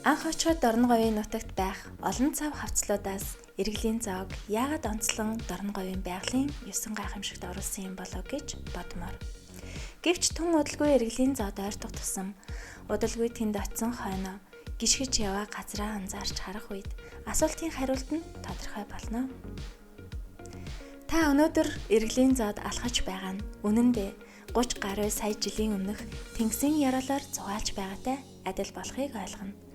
Анх очиход Дорноговийн нутагт байх олон цав хавцлуудаас Эргэлийн зоог яагаад онцлон Дорноговийн байгалийн 9 гайхамшигт оруулсан юм болов гэж бодмоор. Гэвч тун удалгүй Эргэлийн зоод ойртох тусам удалгүй тэнд очисон хойноо гიშгэж яваа газраа анзаарч харах үед асуултын хариулт нь тодорхой болно. Та өнөөдөр Эргэлийн зоод алхаж байгаа нь үнэн дээр 30 гаруй сая жилийн өмнөх Тэнгисийн яралаар зугаалж байгаатай адил болохыг ойлгоно.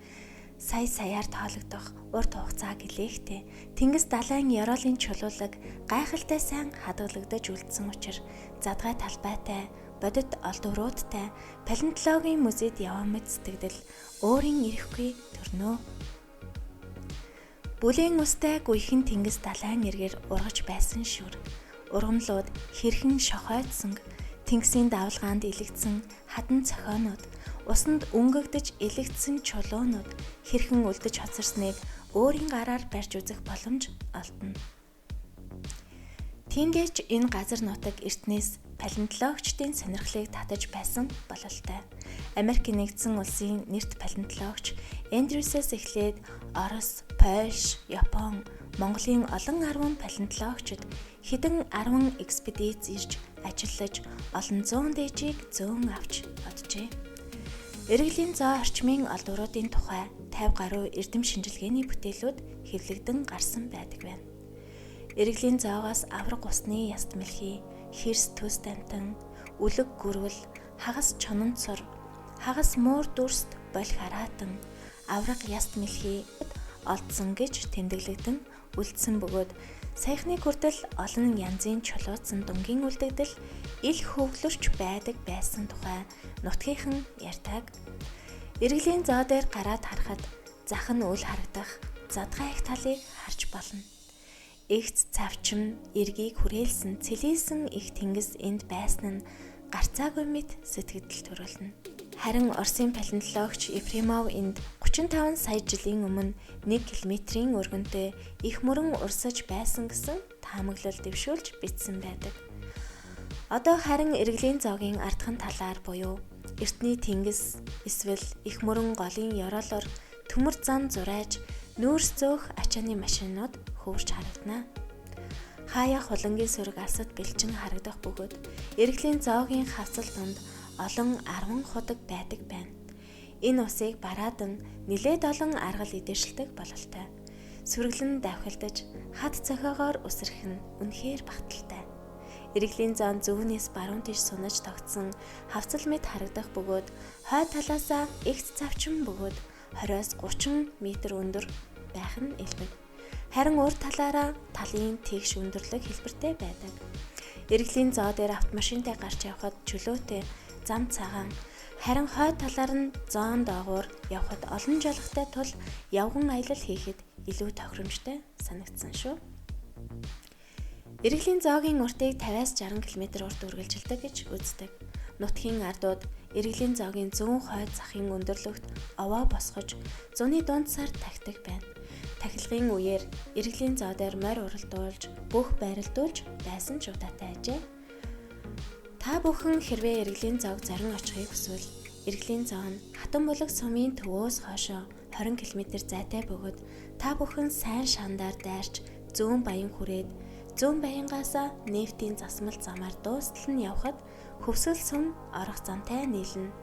Сая саяар тоологдох урт хугацаа гэлээхтэй Тэнгис далайн ёроолын чулуулаг гайхалтай сайн хадгалагдаж үлдсэн учраас задгай талбайтай бодит олдвруудтай палеонтологийн музейд яваа мэт сэтгэл өөрийн ирэхгүй төрнөө. Бүлийн устай гүйхэн Тэнгис далайн эргээр ургаж байсан шүр. Ургамлууд хэрхэн шохойдсон Тэнгисийн давлгаанд илэгдсэн хадан цохионууд, усанд өнгөгдөж илэгдсэн чулуунууд хэрхэн үлдэж хоцорсныг өөрийн гараар барьж үзэх боломж олдно. Тиймдээч энэ газар нутаг эртнээс палеонтологчдын сонирхлыг татаж байсан бололтой. Америк нэгдсэн улсын нэрт палеонтологч Эндрюсээс эхлээд Орос, Польш, Япон, Монголын олон 10 палеонтологчид хэдэн 10 экспедиц ирж ажиллаж олон зуун дээжийг зөөн авч оджээ. Эргэлийн зоо орчмын олдвруудын тухай 50 гаруй эрдэм шинжилгээний бүтээлүүд хэвлэгдэн гарсан байдаг байна. Эргэлийн зоогоос авраг усны яст мэлхий, хэрс төс дамтан, үлэг гүрвэл, хагас чононцор, хагас муур дүрст болох хараатан, авраг яст мэлхий олдсон гэж тэмдэглэгдэн үлдсэн бөгөөд саяхны хүртэл олон янзын чулуудсан дүнгийн үлдэгдэл ил хөвлөрч байдаг байсан тухай нутгийнхан ярьдаг. Эргэлийн зоо дээр гараад харахад зах нь үл харагдах задгай их талыг харж болно. Игц цавчим эргийг хүрээлсэн цэлийсэн их тэнгис энд байсан нь гарцаагүй мэт сэтгэл төрүүлнэ. Харин Оросын палеонтологч Ефремов энд 35 сая жилийн өмнө 1 км-ийн өргөнтэй их мөрөн урсаж байсан гэсэн таамаглал дэвшүүлж бичсэн байдаг. Одоо харин Эргэлийн зоогийн ардхан талаар буюу Эртний тэнгис эсвэл их мөрөн голын ёроолоор төмөр зам зурайж нүүрс зөөх ачааны машинууд хөвөрч харагдана. Хаяа хулангийн сүрэг алсад бэлчин харагдах бөгөөд Эргэлийн зоогийн хавцал донд олон 10 худаг байдаг байна. Энэ усыг бараадан нилээд олон аргал идэршилдэг бололтой. Сүрэглэн давхилдаж хад цохиогоор үсрэх нь үнэхээр багталтай. Эргэлийн зоон зөвхнээс баруун тийш сунаж тогтсон хавцал мэт харагдах бөгөөд хой талаасаа игц завчин бөгөөд 20-30 м өндөр байх нь элбэг. Харин урд талаараа талын тэгш өндөрлөг хэлбэртэй байдаг. Эргэлийн зоо дээр автомашинтай гарч явхад чөлөөтэй зам цагаан, харин хой талаар нь зоон доогуур явхад олон жолохтой тул явган аялал хийхэд илүү тохиромжтой санагдсан шүү. Эргэлийн зоогийн уртыг 50-60 км урт үргэлжилдэг гэж үздэг. Нутгийн ардууд Эргэлийн зоогийн зүүн хойд захын өндөрлөгт овоо босгож зуны дундсаар тагтдаг байна. Тахилгын үеэр Эргэлийн зоо дээр морь уралдуулж, бүх байрлуулж байсан ч удаатай ажээ. Та бүхэн хэрвээ Эргэлийн зоог зорин очихыг хүсвэл Эргэлийн зоо нь хатан булаг сумын төвөөс хойшоо 20 км зайтай бөгөөд та бүхэн сайн шандаар дайрч зүүн баян хүрээд зүүн баянгаасаа нефтийн засмал замаар дуустал нь явхад хөвсгөл сум орох замтай нийлнэ.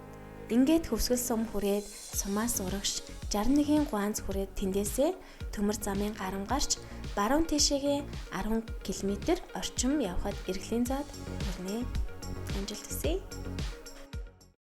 Ингээд хөвсгөл сум хүрээд сумаас урагш 61-ийн гуанз хүрээд тэндээсээ төмөр замын гарам гарч баруун тишээгээ 10 км орчим явхад Эргэлийн зоод хүрнэ. Амжилт хүсье.